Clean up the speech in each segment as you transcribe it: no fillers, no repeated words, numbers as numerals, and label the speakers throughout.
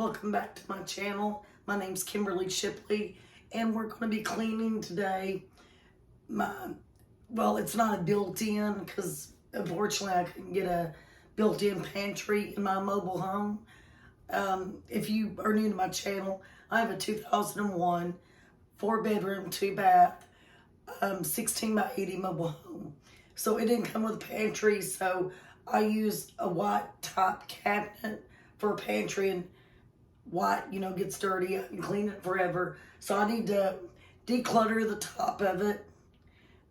Speaker 1: Welcome back to my channel. My name's Kimberly Shipley, and we're going to be cleaning today. Well, it's not a built-in because unfortunately I couldn't get a built-in pantry in my mobile home. If you are new to my channel, I have a 2001 4-bedroom, 2-bath, 16 by 80 mobile home. So it didn't come with a pantry, so I used a white top cabinet for a pantry, and white, gets dirty. I can clean it forever. So I need to declutter the top of it,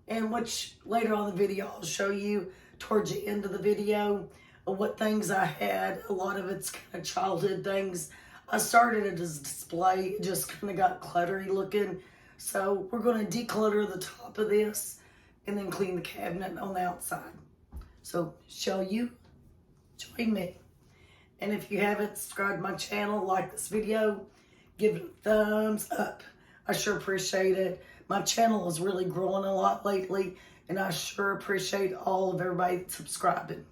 Speaker 1: and which later on in the video I'll show you towards the end of the video of what things I had. A lot of it's kind of childhood things. I started it as a display. It just kind of got cluttery looking. So we're going to declutter the top of this and then clean the cabinet on the outside. So show you, join me. And if you haven't subscribed to my channel, like this video, give it a thumbs up. I sure appreciate it. My channel is really growing a lot lately, and I sure appreciate all of everybody that's subscribing.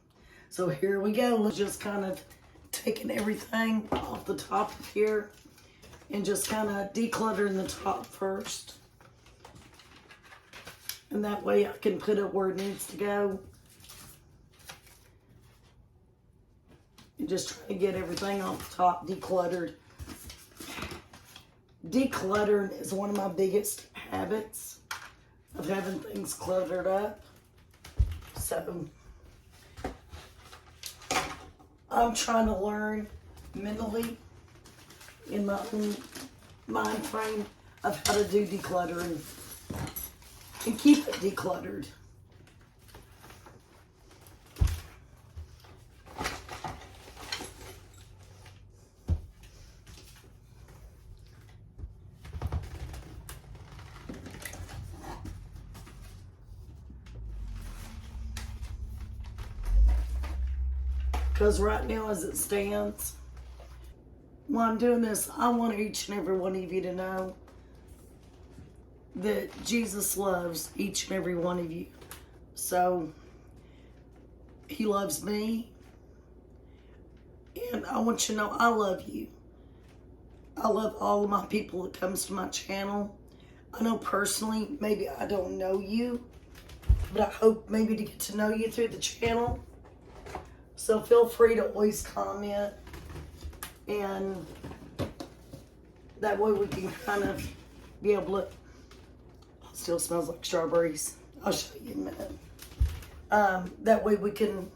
Speaker 1: So here we go. We're just kind of taking everything off the top of here and just kind of decluttering the top first. And that way I can put it where it needs to go. And just trying to get everything off the top decluttered. Decluttering is one of my biggest habits of having things cluttered up. So I'm trying to learn mentally in my own mind frame of how to do decluttering and keep it decluttered. Because right now as it stands, while I'm doing this, I want each and every one of you to know that Jesus loves each and every one of you. So he loves me, and I want you to know I love you. I love all of my people that comes to my channel. I know personally, maybe I don't know you, but I hope maybe to get to know you through the channel. So feel free to always comment, and that way we can kind of be able to, still smells like strawberries. I'll show you in a minute. That way we can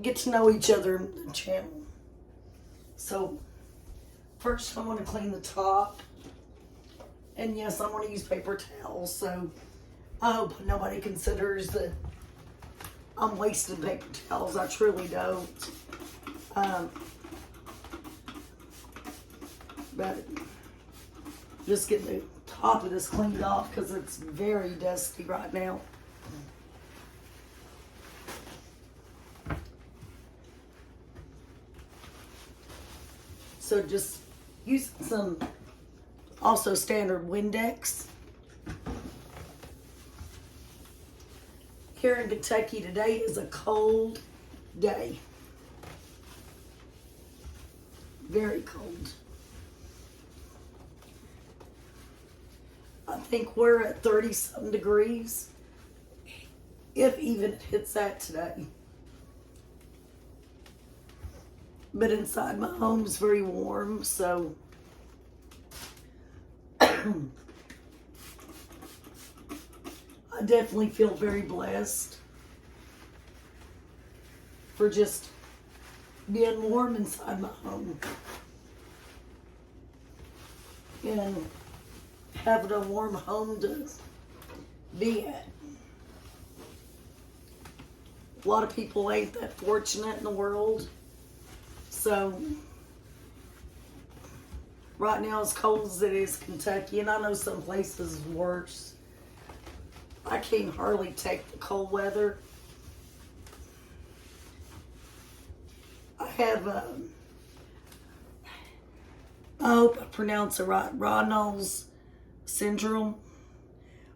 Speaker 1: get to know each other in the channel. So first I want to clean the top. And yes, I'm going to use paper towels. So I hope nobody considers that I'm wasting paper towels. I truly don't. But just getting the top of this cleaned off because it's very dusty right now. So just using some also standard Windex. Here in Kentucky today is a cold day. Very cold. I think we're at 30-something degrees, if even it hits that today. But inside my home is very warm, so I definitely feel very blessed for just being warm inside my home and having a warm home to be at. A lot of people ain't that fortunate in the world. So right now as cold as it is Kentucky, and I know some places is worse, I can't hardly take the cold weather. I have, I hope I pronounce it right, Raynaud's syndrome,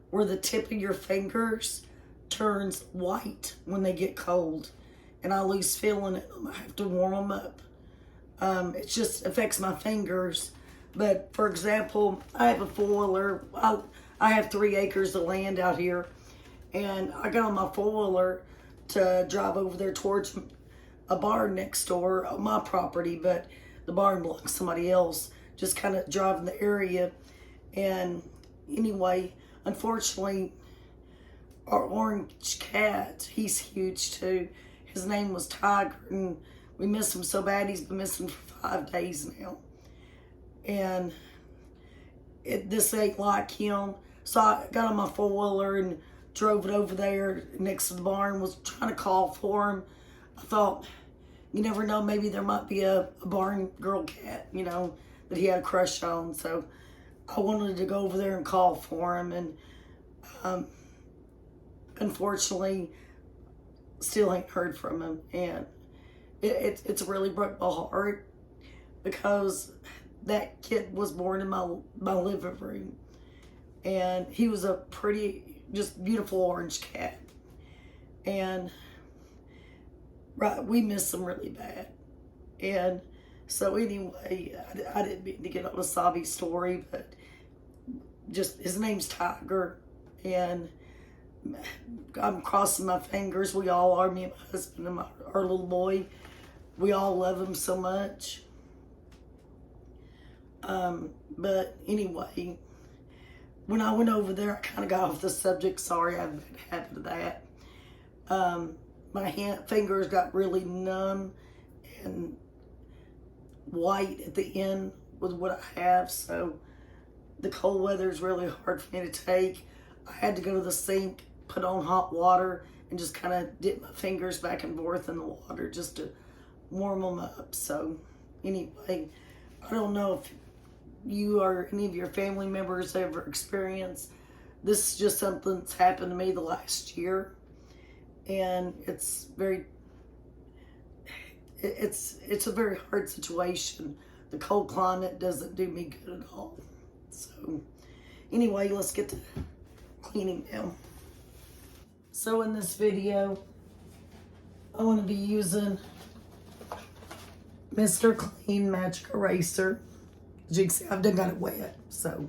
Speaker 1: where the tip of your fingers turns white when they get cold. And I lose feeling it. I have to warm them up. It just affects my fingers. But for example, I have a four-wheeler. I have 3 acres of land out here, and I got on my four-wheeler to drive over there towards a barn next door on my property, but the barn belongs to somebody else. Just kind of driving the area. And anyway, unfortunately, our orange cat, he's huge too. His name was Tiger, and we miss him so bad. He's been missing for 5 days now. And this ain't like him. So I got on my four-wheeler and drove it over there next to the barn, was trying to call for him. I thought, you never know, maybe there might be a barn girl cat, you know, that he had a crush on. So I wanted to go over there and call for him, and unfortunately, still ain't heard from him. And it's really broke my heart, because that kid was born in my living room, and he was a pretty, just beautiful orange cat. And right, we miss him really bad. And so anyway, I didn't mean to get on a sobby story, but just, his name's Tiger, and I'm crossing my fingers. We all are, me and my husband and our little boy. We all love him so much. But anyway, when I went over there, I kind of got off the subject. Sorry, I haven't been happy to that. My fingers got really numb and white at the end with what I have. So the cold weather is really hard for me to take. I had to go to the sink, put on hot water, and just kind of dip my fingers back and forth in the water just to warm them up. So anyway, I don't know if you or any of your family members ever experienced this. Is just something that's happened to me the last year, and it's a very hard situation. The cold climate doesn't do me good at all. So anyway, let's get to cleaning now. So in this video, I want to be using Mr. Clean Magic Eraser. As you can see, I've done got it wet, so.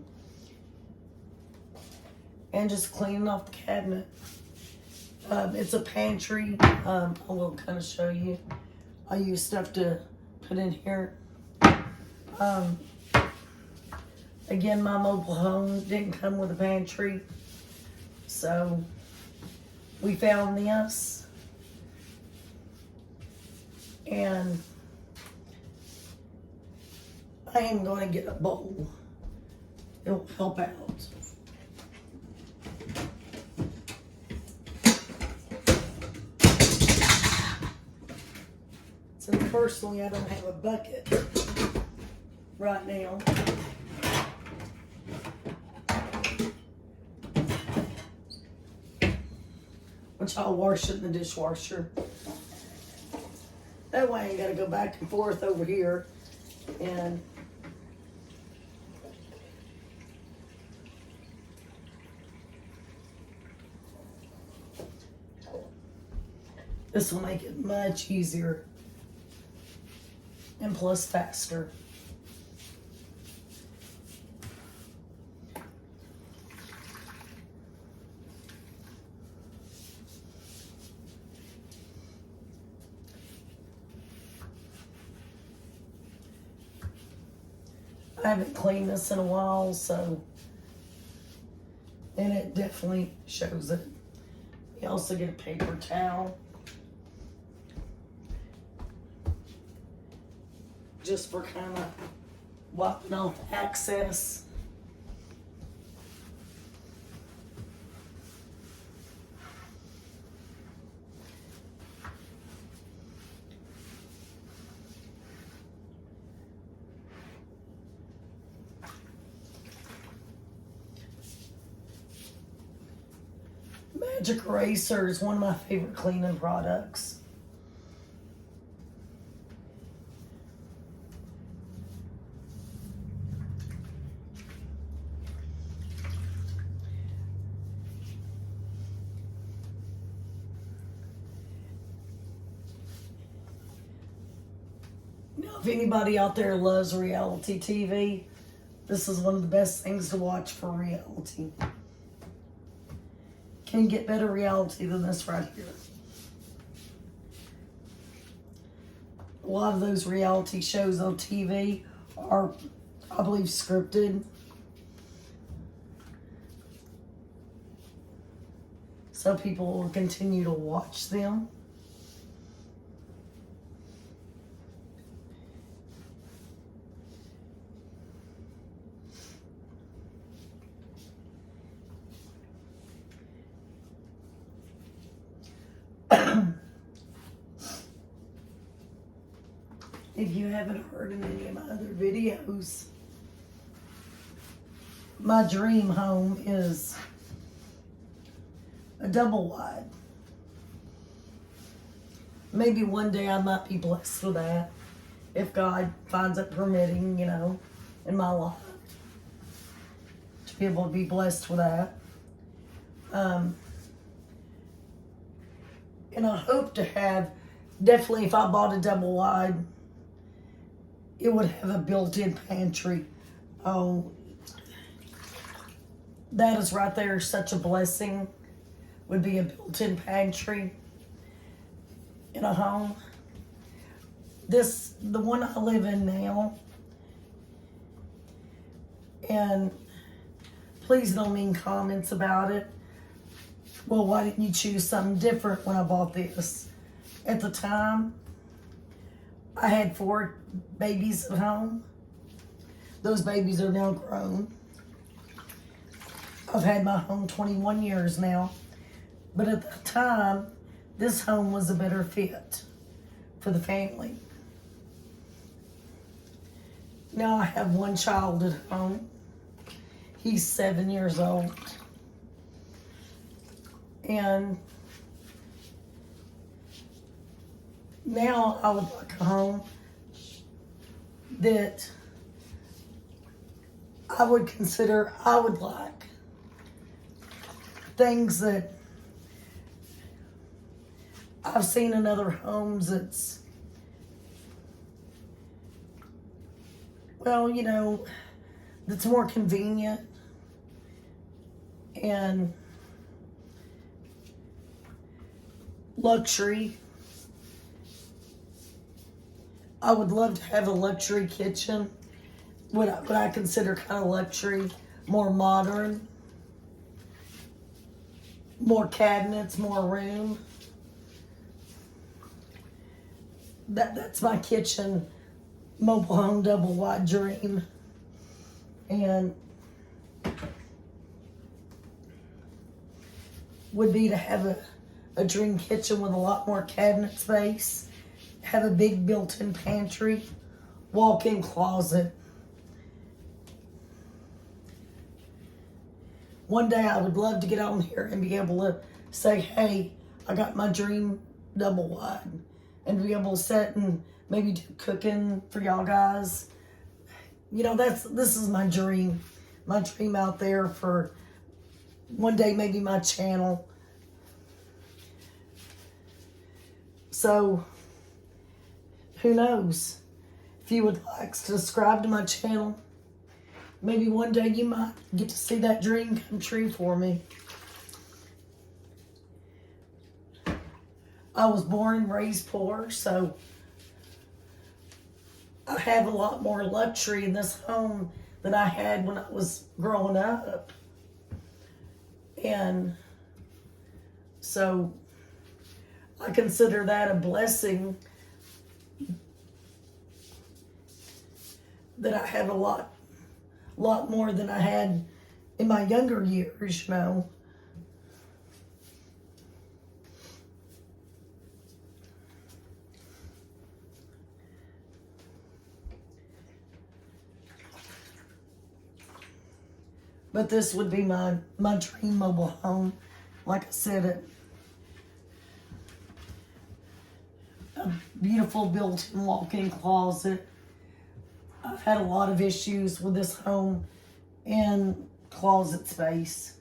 Speaker 1: And just cleaning off the cabinet. It's a pantry. I will kind of show you. I use stuff to put in here. Again, my mobile home didn't come with a pantry, so we found this, and I am going to get a bowl. It'll help out. So personally, I don't have a bucket right now. Which I'll wash it in the dishwasher. That way I ain't got to go back and forth over here. And this will make it much easier and plus faster. I haven't cleaned this in a while, so, and it definitely shows it. You also get a paper towel, just for kind of wiping off excess. Magic Eraser is one of my favorite cleaning products. Now if anybody out there loves reality TV, this is one of the best things to watch for reality. Can't get better reality than this right here. A lot of those reality shows on TV are, I believe, scripted. So people will continue to watch them. If you haven't heard in any of my other videos, my dream home is a double wide. Maybe one day I might be blessed with that, if God finds it permitting, you know, in my life, to be able to be blessed with that. And I hope to have, definitely if I bought a double wide, it would have a built-in pantry. Oh, that is right there such a blessing, would be a built-in pantry in a home. The one I live in now, and please don't mean comments about it. Well, why didn't you choose something different when I bought this? At the time, I had 4 babies at home. Those babies are now grown. I've had my home 21 years now. But at the time, this home was a better fit for the family. Now I have 1 child at home. He's 7 years old. And now I would like a home that I would consider, I would like things that I've seen in other homes. It's, well, you know, that's more convenient and luxury. I would love to have a luxury kitchen, what I consider kind of luxury, more modern, more cabinets, more room. That's my kitchen, mobile home, double wide dream. And would be to have a dream kitchen with a lot more cabinet space, have a big built-in pantry, walk-in closet. One day I would love to get on here and be able to say, hey, I got my dream double wide, and be able to sit and maybe do cooking for y'all guys. You know, this is my dream out there for one day, maybe my channel. So, who knows? If you would like to subscribe to my channel, maybe one day you might get to see that dream come true for me. I was born and raised poor, so I have a lot more luxury in this home than I had when I was growing up. And so I consider that a blessing, that I have a lot more than I had in my younger years, you know. But this would be my dream mobile home. Like I said, a beautiful built-in walk-in closet. I've had a lot of issues with this home and closet space.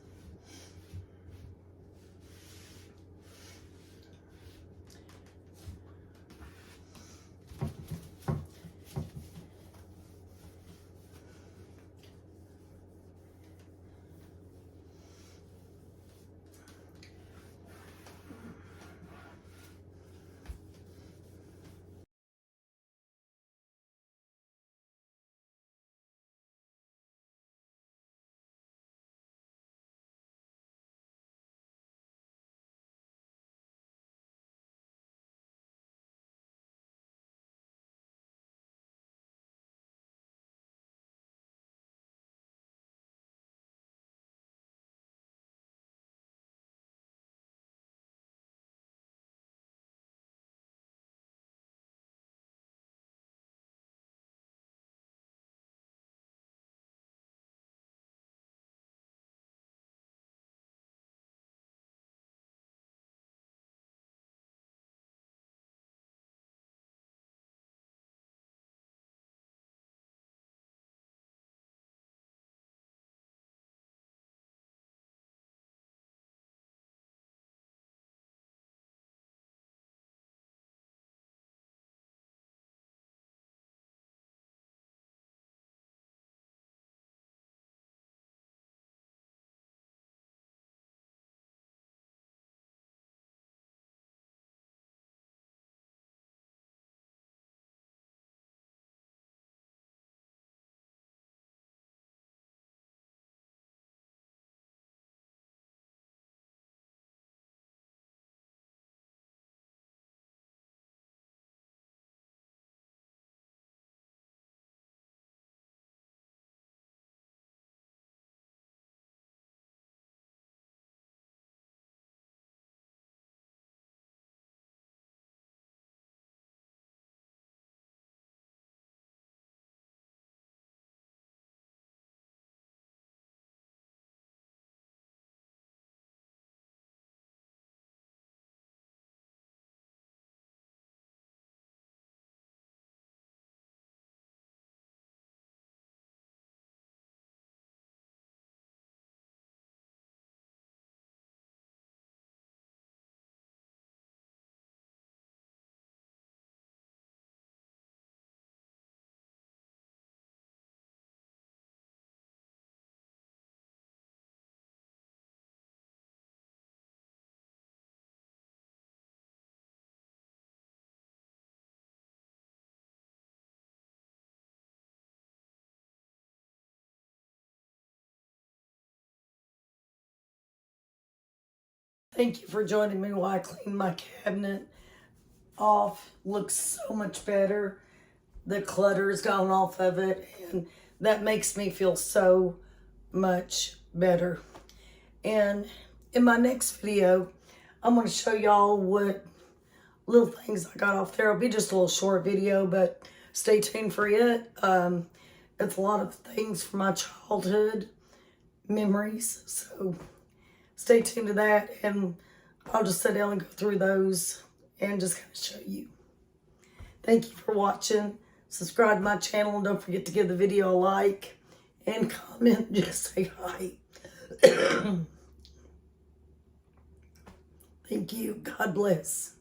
Speaker 1: Thank you for joining me while I clean my cabinet off. Looks so much better. The clutter's gone off of it, and that makes me feel so much better. And in my next video, I'm going to show y'all what little things I got off there. It'll be just a little short video, but stay tuned for it. It's a lot of things from my childhood memories, so stay tuned to that, and I'll just sit down and go through those and just kind of show you. Thank you for watching. Subscribe to my channel, and don't forget to give the video a like and comment. Just say hi. Thank you. God bless.